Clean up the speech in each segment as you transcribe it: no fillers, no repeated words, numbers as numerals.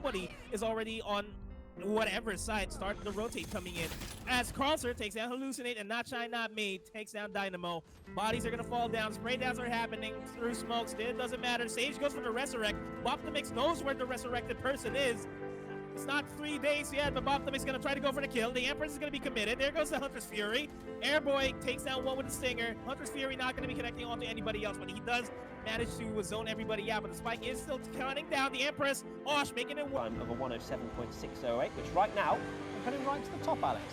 Everybody is already on whatever side starting to rotate coming in. As Crosser takes down Hallucinate and Not Shine Not Made takes down Dynamo. Bodies are gonna fall down, spray downs are happening through smokes. It doesn't matter. Sage goes for the Resurrect. Boptimix knows where the resurrected person is. It's not 3 days yet, but Boptimix is gonna try to go for the kill. The Empress is gonna be committed. There goes the Hunter's Fury. Airboy takes down one with the Stinger. Hunter's Fury not gonna be connecting onto anybody else, but he does manage to zone everybody out. But the spike is still counting down. The Empress, Osh making it one. Of a 107.608, which right now, we're heading right to the top, Alex.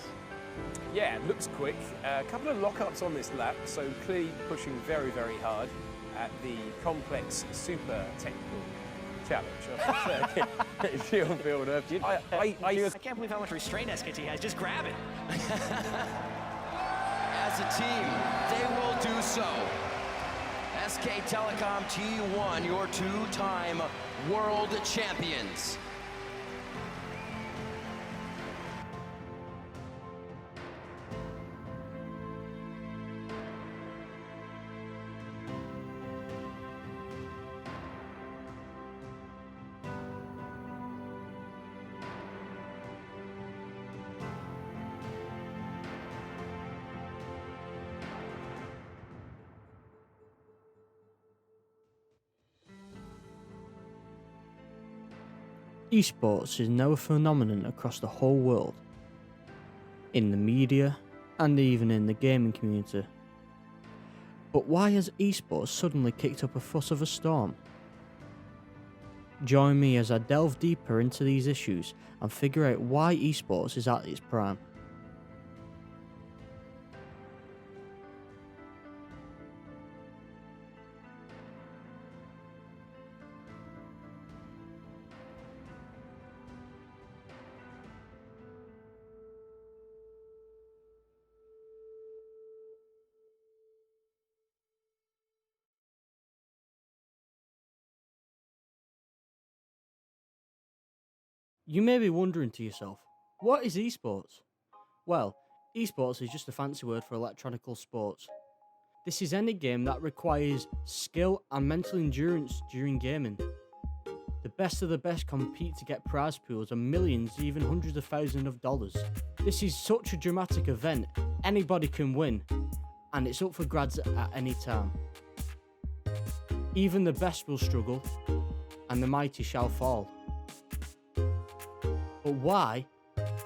Yeah, it looks quick. A couple of lockups on this lap, so clearly pushing very, very hard at the complex, super technical challenge of Shield Builder. I can't believe how much restraint SKT has. Just grab it. As a team, they will do so. SK Telecom T1, your two-time world champions. Esports is now a phenomenon across the whole world, in the media and even in the gaming community. But why has esports suddenly kicked up a fuss of a storm? Join me as I delve deeper into these issues and figure out why esports is at its prime. You may be wondering to yourself, what is esports? Well, esports is just a fancy word for electronical sports. This is any game that requires skill and mental endurance during gaming. The best of the best compete to get prize pools and millions, even hundreds of thousands of dollars. This is such a dramatic event, anybody can win, and it's up for grabs at any time. Even the best will struggle, and the mighty shall fall. But why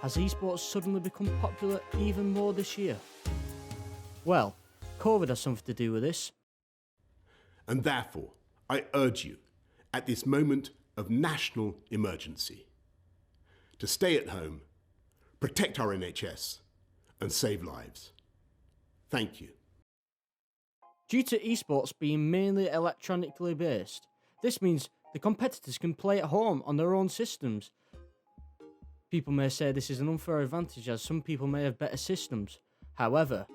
has esports suddenly become popular even more this year? Well, COVID has something to do with this. And therefore, I urge you, at this moment of national emergency, to stay at home, protect our NHS, and save lives. Thank you. Due to esports being mainly electronically based, this means the competitors can play at home on their own systems. People may say this is an unfair advantage as some people may have better systems. However,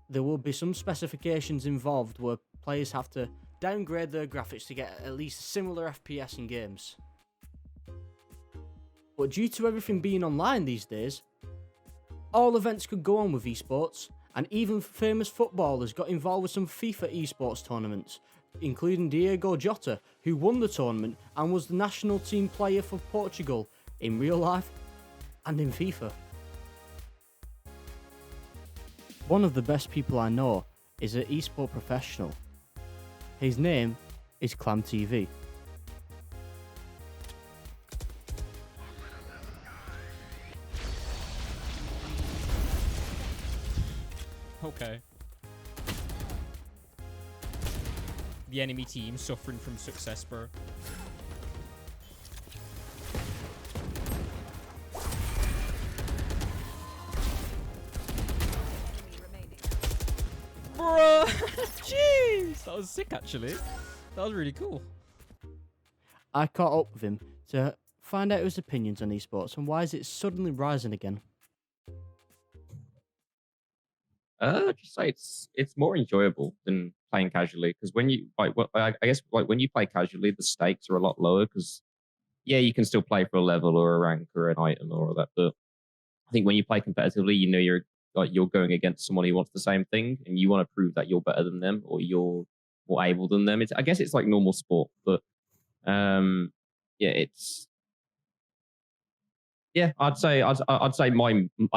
there will be some specifications involved where players have to downgrade their graphics to get at least a similar FPS in games. But due to everything being online these days, all events could go on with esports, and even famous footballers got involved with some FIFA esports tournaments, including Diego Jota, who won the tournament and was the national team player for Portugal in real life and in FIFA. One of the best people I know is an esport professional. His name is Clam TV. Okay. The enemy team suffering from success, bro. Bro, jeez, that was sick actually. That was really cool. I caught up with him to find out his opinions on esports and why is it suddenly rising again. Just say it's more enjoyable than playing casually because when you I guess when you play casually, the stakes are a lot lower because yeah, you can still play for a level or a rank or an item or all that, but I think when you play competitively, you know you're going against someone who wants the same thing, and you want to prove that you're better than them or you're more able than them. I guess it's like normal sport, but yeah, it's yeah, I'd say I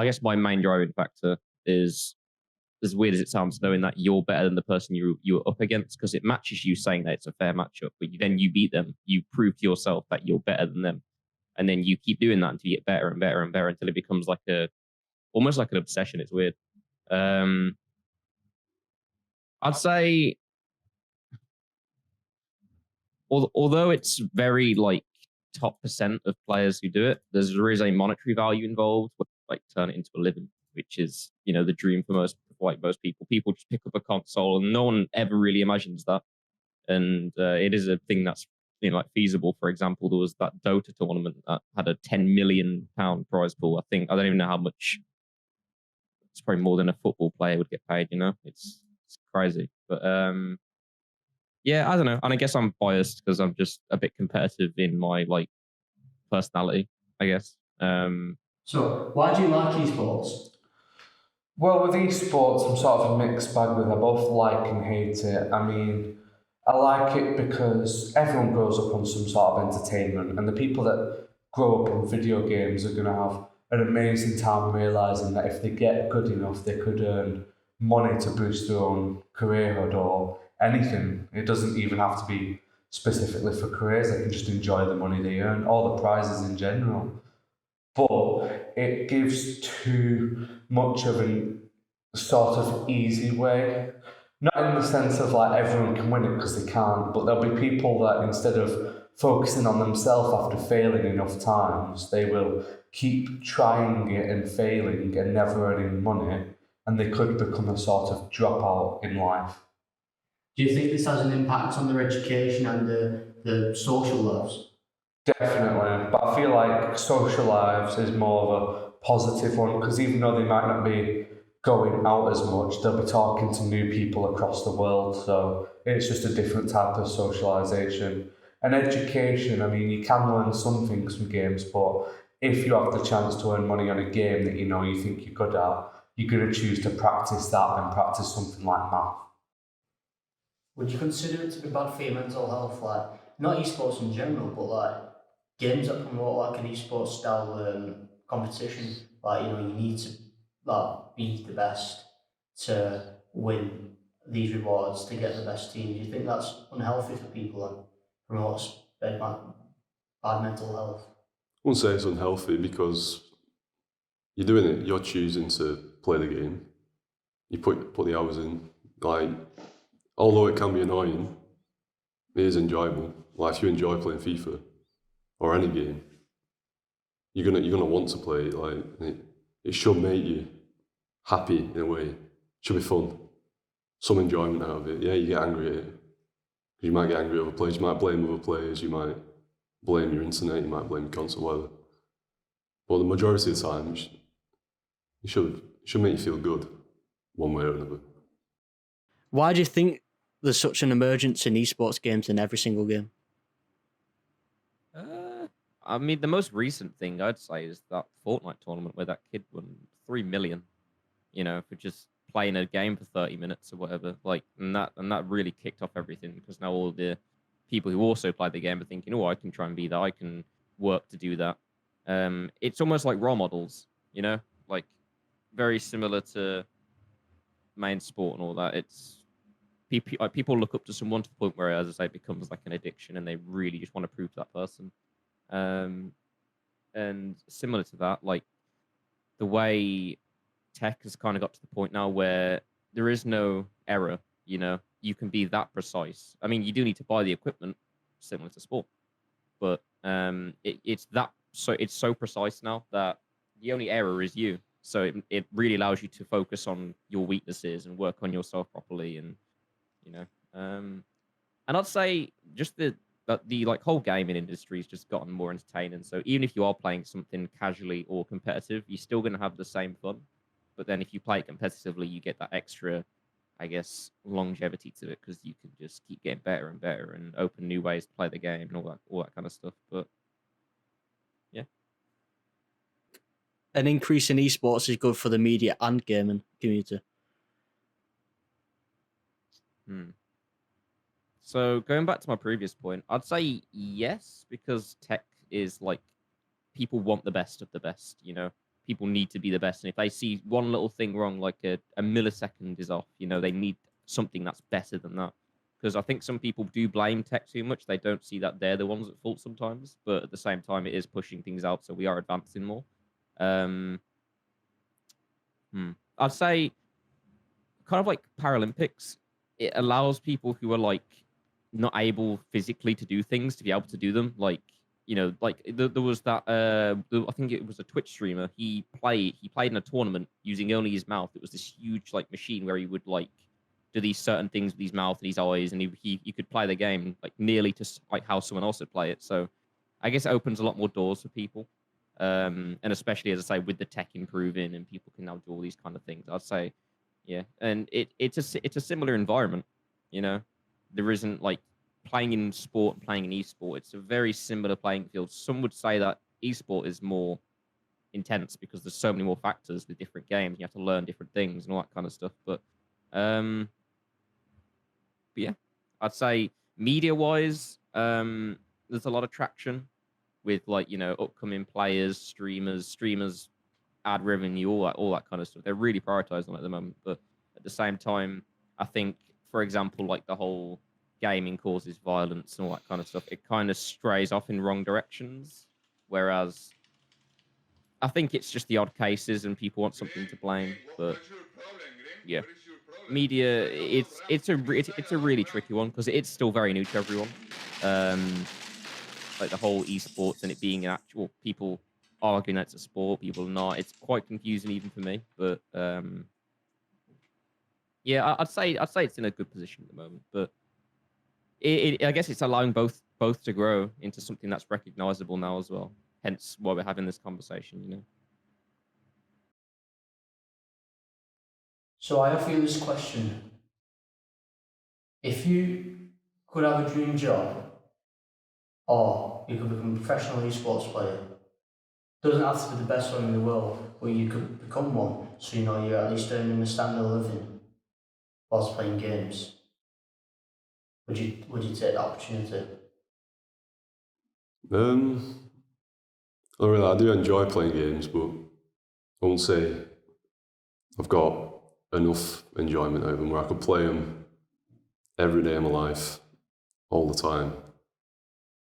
guess my main driving factor is, as weird as it sounds, knowing that you're better than the person you're up against, because it matches you saying that it's a fair matchup. But then you beat them, you prove to yourself that you're better than them, and then you keep doing that until you get better and better and better until it becomes like almost like an obsession. It's weird. I'd say, although it's very like top percent of players who do it, there is a monetary value involved, like turn it into a living, which is, you know, the dream for most people. People just pick up a console, and no one ever really imagines that. And it is a thing that's, you know, like feasible. For example, there was that Dota tournament that had a £10 million prize pool. I don't even know how much. It's probably more than a football player would get paid. You know, it's crazy. But yeah, I don't know. And I guess I'm biased because I'm just a bit competitive in my like personality, I guess. So, why do you like esports? Well, with esports, I'm sort of a mixed bag with. I both like and hate it. I mean, I like it because everyone grows up on some sort of entertainment, and the people that grow up on video games are going to have an amazing time realizing that if they get good enough, they could earn money to boost their own careerhood or anything. It doesn't even have to be specifically for careers. They can just enjoy the money they earn, or the prizes in general. But it gives too much of a sort of easy way. Not in the sense of like everyone can win it, because they can't, but there'll be people that instead of focusing on themselves after failing enough times, they will keep trying it and failing and never earning money, and they could become a sort of dropout in life. Do you think this has an impact on their education and the social lives? Definitely, but I feel like social lives is more of a positive one, because even though they might not be going out as much, they'll be talking to new people across the world, so it's just a different type of socialisation. And education, I mean, you can learn some things from games, but if you have the chance to earn money on a game that you know you think you're good at, you're going to choose to practice that than practice something like math. Would you consider it to be bad for your mental health? Like, not esports in general, but like games that promote like an esports style competition. Like, you know, you need to like be the best to win these rewards, to get the best team. Do you think that's unhealthy for people and promotes bad mental health? I wouldn't say it's unhealthy, because you're doing it, you're choosing to play the game. You put the hours in. Like, although it can be annoying, it is enjoyable. Like, if you enjoy playing FIFA or any game, you're gonna want to play it. Like, it should make you happy in a way. It should be fun. Some enjoyment out of it. Yeah, you get angry at it. You might get angry at other players, you might blame other players, you might blame your internet, you might blame your console, whatever. But the majority of the time, it should make you feel good, one way or another. Why do you think there's such an emergence in esports games in every single game? I mean, the most recent thing I'd say is that Fortnite tournament where that kid won 3 million, you know, for just playing a game for 30 minutes or whatever. Like, and that really kicked off everything, because now all the people who also play the game are thinking, oh, I can try and be that. I can work to do that. It's almost like role models, you know, like very similar to main sport and all that. It's people look up to someone to the point where, as I say, it becomes like an addiction, and they really just want to prove to that person. And similar to that, like the way tech has kind of got to the point now where there is no error, you know, you can be that precise. I mean, you do need to buy the equipment, similar to sport, but it's so precise now that the only error is you. So it really allows you to focus on your weaknesses and work on yourself properly, and you know, and I'd say just the like whole gaming industry has just gotten more entertaining. So even if you are playing something casually or competitive, you're still going to have the same fun. But then if you play it competitively, you get that extra, I guess, longevity to it, because you can just keep getting better and better and open new ways to play the game and all that kind of stuff. But yeah, An increase in esports is good for the media and gaming community. So going back to my previous point, I'd say yes, because tech is like people want the best of the best. You know, people need to be the best, and if they see one little thing wrong, like a millisecond is off, you know, they need something that's better than that. Because I think some people do blame tech too much. They don't see that they're the ones at fault sometimes, but at the same time, it is pushing things out, so we are advancing more. I'd say kind of like Paralympics, it allows people who are like not able physically to do things to be able to do them. Like, you know, like there was that I think it was a Twitch streamer. He played in a tournament using only his mouth. It was this huge like machine where he would like do these certain things with his mouth and his eyes, and he could play the game like nearly just like how someone else would play it. So I guess it opens a lot more doors for people. And especially, as I say, with the tech improving and people can now do all these kind of things, I'd say, yeah. And it's a similar environment, you know. There isn't like playing in sport and playing in esport. It's a very similar playing field. Some would say that esport is more intense because there's so many more factors with different games. You have to learn different things and all that kind of stuff. But yeah, I'd say media-wise, there's a lot of traction with like, you know, upcoming players, streamers, ad revenue, all that kind of stuff. They're really prioritizing it at the moment. But at the same time, I think, for example, like the whole gaming causes violence and all that kind of stuff, it kind of strays off in wrong directions. Whereas I think it's just the odd cases and people want something to blame. But yeah, media, it's a really tricky one because it's still very new to everyone. Like the whole esports and it being an actual, people arguing that it's a sport, people not. It's quite confusing even for me. But yeah, I'd say it's in a good position at the moment. But I guess it's allowing both to grow into something that's recognizable now as well. Hence why we're having this conversation, you know. So I offer you this question. If you could have a dream job, or you could become a professional esports player, doesn't have to be the best one in the world, but you could become one, so you know you're at least earning a standard of living whilst playing games. Would you take the opportunity? I do enjoy playing games, but I won't say I've got enough enjoyment out of them where I could play them every day of my life, all the time.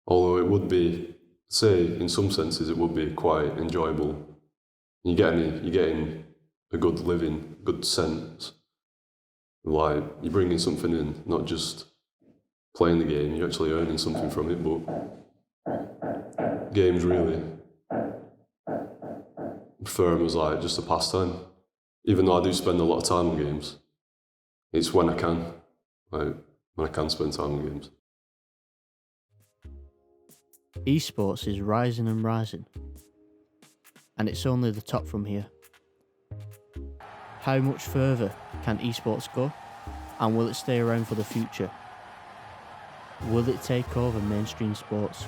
Although it would be, say, in some senses, it would be quite enjoyable. You're getting a good living, good sense. Like, you're bringing something in, not just playing the game, you're actually earning something from it, but games really, I prefer them as like just a pastime. Even though I do spend a lot of time on games, it's when I can, like, when I can spend time on games. Esports is rising and rising, and it's only the top from here. How much further can esports go, and will it stay around for the future? Will it take over mainstream sports?